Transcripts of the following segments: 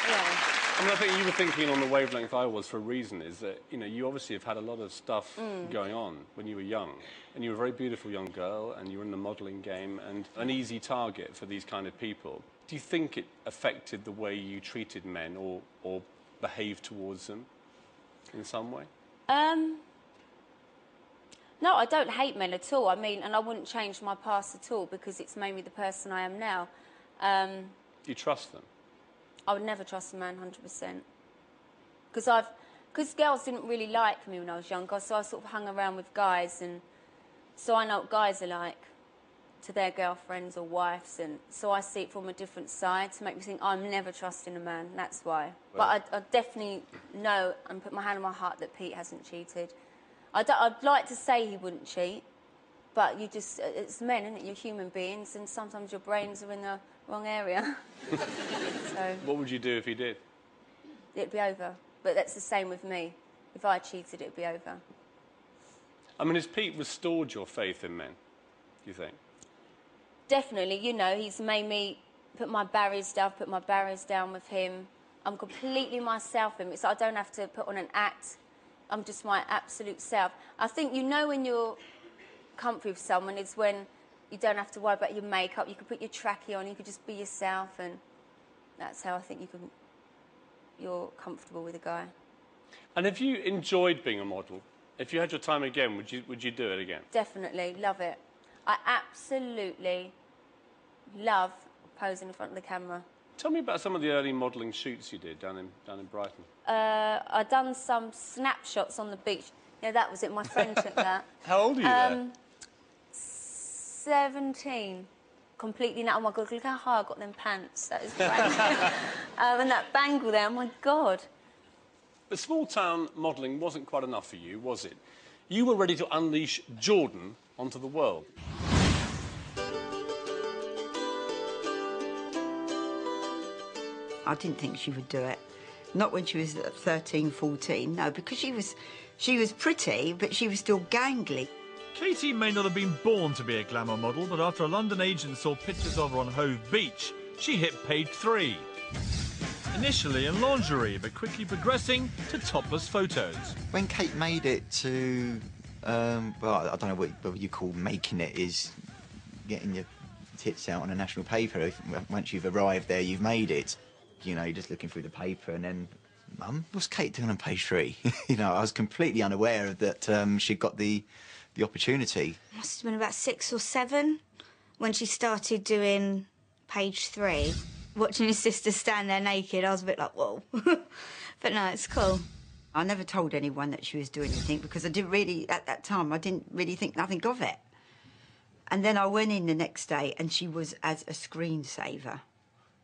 Yeah. I mean, I think you were thinking on the wavelength I was for a reason, is that, you know, you obviously have had a lot of stuff going on when you were young, and you were a very beautiful young girl, and you were in the modelling game, and an easy target for these kind of people. Do you think it affected the way you treated men or behaved towards them in some way? No, I don't hate men at all. I mean, and I wouldn't change my past at all because it's made me the person I am now. You trust them? I would never trust a man 100%. Because girls didn't really like me when I was younger, so I sort of hung around with guys, and so I know what guys are like to their girlfriends or wives, and so I see it from a different side to make me think I'm never trusting a man, that's why. Well, but I definitely know and put my hand on my heart that Pete hasn't cheated. I'd like to say he wouldn't cheat, but it's men, isn't it? You're human beings, and sometimes your brains are in the wrong area. So, what would you do if he did? It'd be over. But that's the same with me. If I cheated, it'd be over. I mean, has Pete restored your faith in men, do you think? Definitely. You know, he's made me put my barriers down with him. I'm completely myself in it, so I don't have to put on an act. I'm just my absolute self. I think, you know, when you're comfy with someone, it's when you don't have to worry about your makeup. You can put your trackie on, you can just be yourself, and that's how I think you're comfortable with a guy. And have you enjoyed being a model? If you had your time again, would you do it again? Definitely, love it. I absolutely love posing in front of the camera. Tell me about some of the early modelling shoots you did down in Brighton. I'd done some snapshots on the beach. Yeah, that was it. My friend took that. How old are you there? 17. Completely now. Oh my God, look how high I got them pants. That is great. And that bangle there, oh my God. But small-town modelling wasn't quite enough for you, was it? You were ready to unleash Jordon onto the world. I didn't think she would do it. Not when she was 13, 14, no, because she was pretty, but she was still gangly. Katie may not have been born to be a glamour model, but after a London agent saw pictures of her on Hove Beach, she hit page 3. Initially in lingerie, but quickly progressing to topless photos. When Kate made it to, well, I don't know what you call making it, is getting your tits out on a national paper. Once you've arrived there, you've made it. You know, you're just looking through the paper and then, Mum, what's Kate doing on page 3? You know, I was completely unaware of that she'd got the opportunity. Must have been about 6 or 7 when she started doing page 3. Watching his sister stand there naked, I was a bit like, whoa. But no, it's cool. I never told anyone that she was doing anything because I didn't really, at that time, I didn't really think nothing of it. And then I went in the next day and she was as a screensaver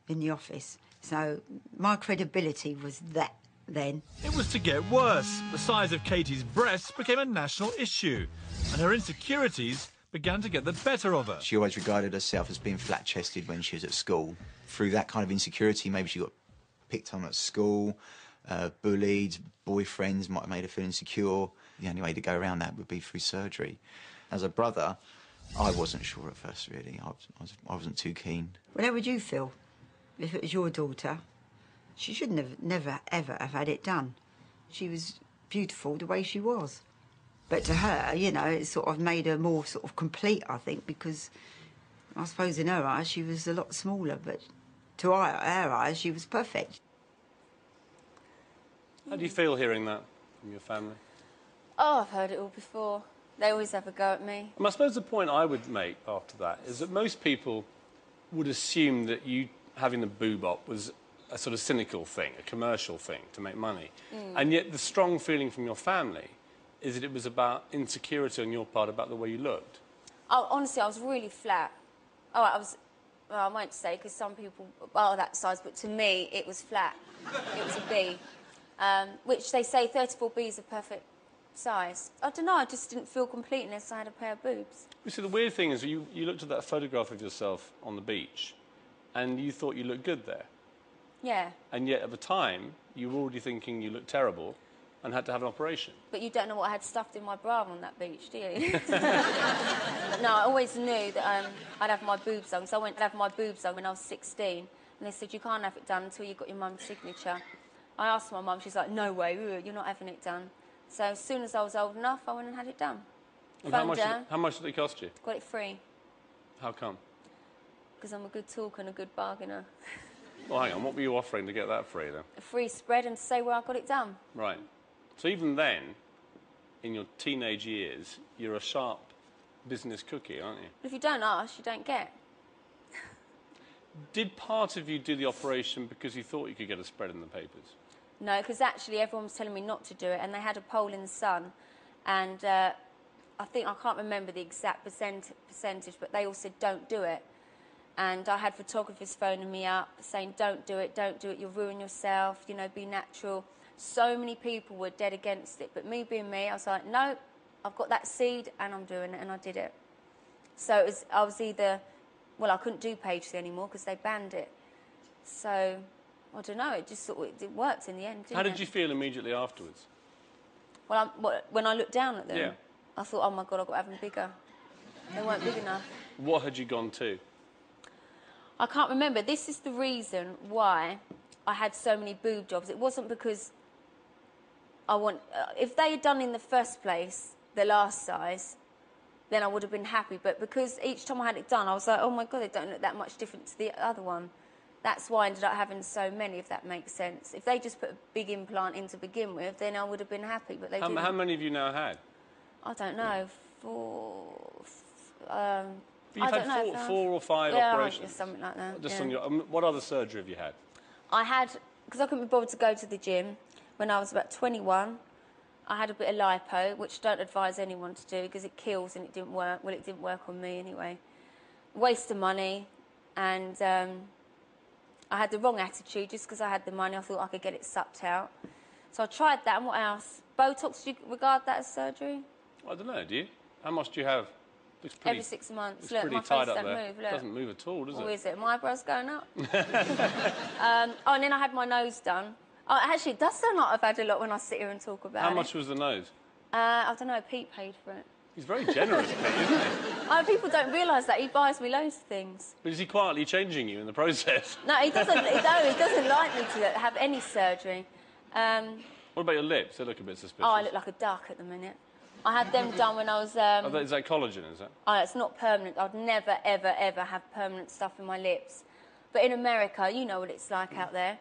in the office. So my credibility was that then. It was to get worse. The size of Katie's breasts became a national issue, and her insecurities began to get the better of her. She always regarded herself as being flat-chested when she was at school. Through that kind of insecurity, maybe she got picked on at school, bullied, boyfriends might have made her feel insecure. The only way to go around that would be through surgery. As a brother, I wasn't sure at first, really. I wasn't too keen. Well, how would you feel if it was your daughter? She should never, ever have had it done. She was beautiful the way she was. But to her, you know, it sort of made her more sort of complete, I think, because I suppose in her eyes she was a lot smaller, but to our eyes she was perfect. How do you feel hearing that from your family? Oh, I've heard it all before. They always have a go at me. I suppose the point I would make after that is that most people would assume that you having the boob op was a sort of cynical thing, a commercial thing to make money. And yet the strong feeling from your family is that it was about insecurity on your part about the way you looked. Oh, honestly, I was really flat. Oh, well, I won't say, because some people are that size, but to me, it was flat. It was a B, which they say 34B is a perfect size. I don't know, I just didn't feel complete unless I had a pair of boobs. You see, the weird thing is you looked at that photograph of yourself on the beach and you thought you looked good there. Yeah. And yet, at the time, you were already thinking you looked terrible and had to have an operation. But you don't know what I had stuffed in my bra on that beach, do you? But no, I always knew that I'd have my boobs on, so I went to have my boobs on when I was 16. And they said, you can't have it done until you've got your mum's signature. I asked my mum, she's like, no way, you're not having it done. So as soon as I was old enough, I went and had it done. And how much did it cost you? Got it free. How come? Because I'm a good talker and a good bargainer. Well, hang on, what were you offering to get that free, then? A free spread and to say where I got it done. Right. So even then, in your teenage years, you're a sharp business cookie, aren't you? But if you don't ask, you don't get. Did part of you do the operation because you thought you could get a spread in the papers? No, because actually everyone was telling me not to do it, and they had a poll in the Sun, and I can't remember the exact percentage, but they all said don't do it. And I had photographers phoning me up saying don't do it, you'll ruin yourself, you know, be natural. So many people were dead against it, but me being me, I was like, no, I've got that seed and I'm doing it, and I did it. So I was either, well, I couldn't do page 3 anymore because they banned it. So, I don't know, it just sort of, it worked in the end, didn't it? How did you feel immediately afterwards? Well, when I looked down at them, Yeah. I thought, oh my God, I've got to have them bigger. They weren't big enough. What had you gone to? I can't remember. This is the reason why I had so many boob jobs. It wasn't because if they had done in the first place the last size, then I would have been happy. But because each time I had it done, I was like, oh my God, they don't look that much different to the other one. That's why I ended up having so many, if that makes sense. If they just put a big implant in to begin with, then I would have been happy, but they didn't. How many have you now had? I don't know, 4... You've had 4 or 5 operations? Yeah, something like that. Just yeah. on your, what other surgery have you had? I had, because I couldn't be bothered to go to the gym when I was about 21, I had a bit of lipo, which I don't advise anyone to do because it kills and it didn't work. Well, it didn't work on me anyway. Waste of money, and I had the wrong attitude just because I had the money. I thought I could get it sucked out. So I tried that, and what else? Botox, do you regard that as surgery? I don't know, do you? How much do you have? Looks pretty, Every 6 months. looks Look, pretty my tied face up don't there. move. Look. Doesn't move at all, does it? Or is it? My eyebrows going up? And then I had my nose done. Oh, actually, it does sound like I've had a lot when I sit here and talk about it. How much was the nose? I don't know. Pete paid for it. He's very generous, Pete, isn't he? People don't realise that. He buys me loads of things. But is he quietly changing you in the process? No, he doesn't. He doesn't like me to have any surgery. What about your lips? They look a bit suspicious. Oh, I look like a duck at the minute. I had them done when I was... Is that collagen, is that? Oh, it's not permanent. I'd never, ever, ever have permanent stuff in my lips. But in America, you know what it's like out there.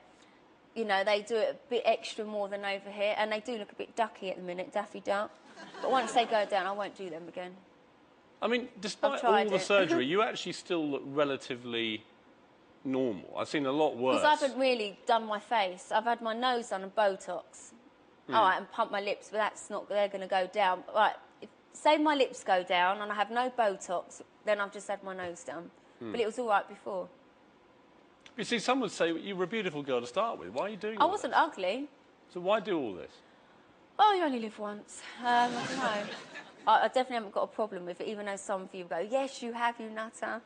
You know, they do it a bit extra more than over here, and they do look a bit ducky at the minute, Daffy Duck. But once they go down, I won't do them again. I mean, despite all the surgery, you actually still look relatively normal. I've seen a lot worse. Because I haven't really done my face. I've had my nose done and Botox. All right, and pump my lips, but that's not... They're going to go down. Right, say my lips go down and I have no Botox, then I've just had my nose done. But it was all right before. You see, some would say you were a beautiful girl to start with. Why are you doing all I wasn't ugly. So why do all this? Oh, you only live once. I don't know. I definitely haven't got a problem with it, even though some of you go, yes, you have, you nutter.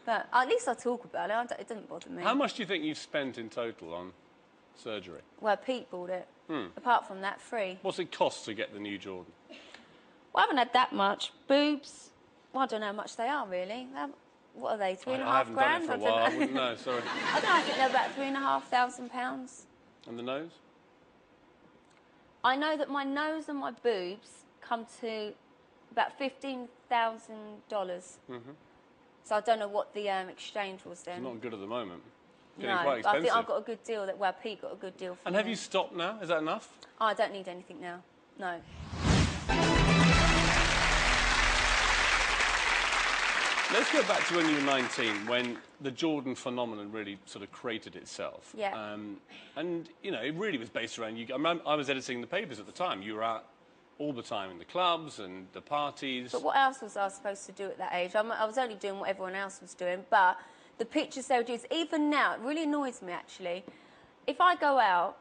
But at least I talk about it. It doesn't bother me. How much do you think you've spent in total on surgery? Well, Pete bought it. Apart from that, free. What's it cost to get the new Jordan? Well, I haven't had that much. Boobs, well, I don't know how much they are, really. What are they, £3,500? I haven't done it for a while. I wouldn't know, sorry. I don't know, I think they're about £3,500. And the nose? I know that my nose and my boobs come to about $15,000. So I don't know what the exchange was then. It's not good at the moment. Getting No, quite but expensive. I think I've got a good deal. Pete got a good deal for And me. have you stopped now? Is that enough? Oh, I don't need anything now. No. Let's go back to when you were 19, when the Jordan phenomenon really sort of created itself. Yeah. And, you know, it really was based around you. I was editing the papers at the time. You were out all the time in the clubs and the parties. But what else was I supposed to do at that age? I was only doing what everyone else was doing, but the pictures they would use, even now, it really annoys me, actually. If I go out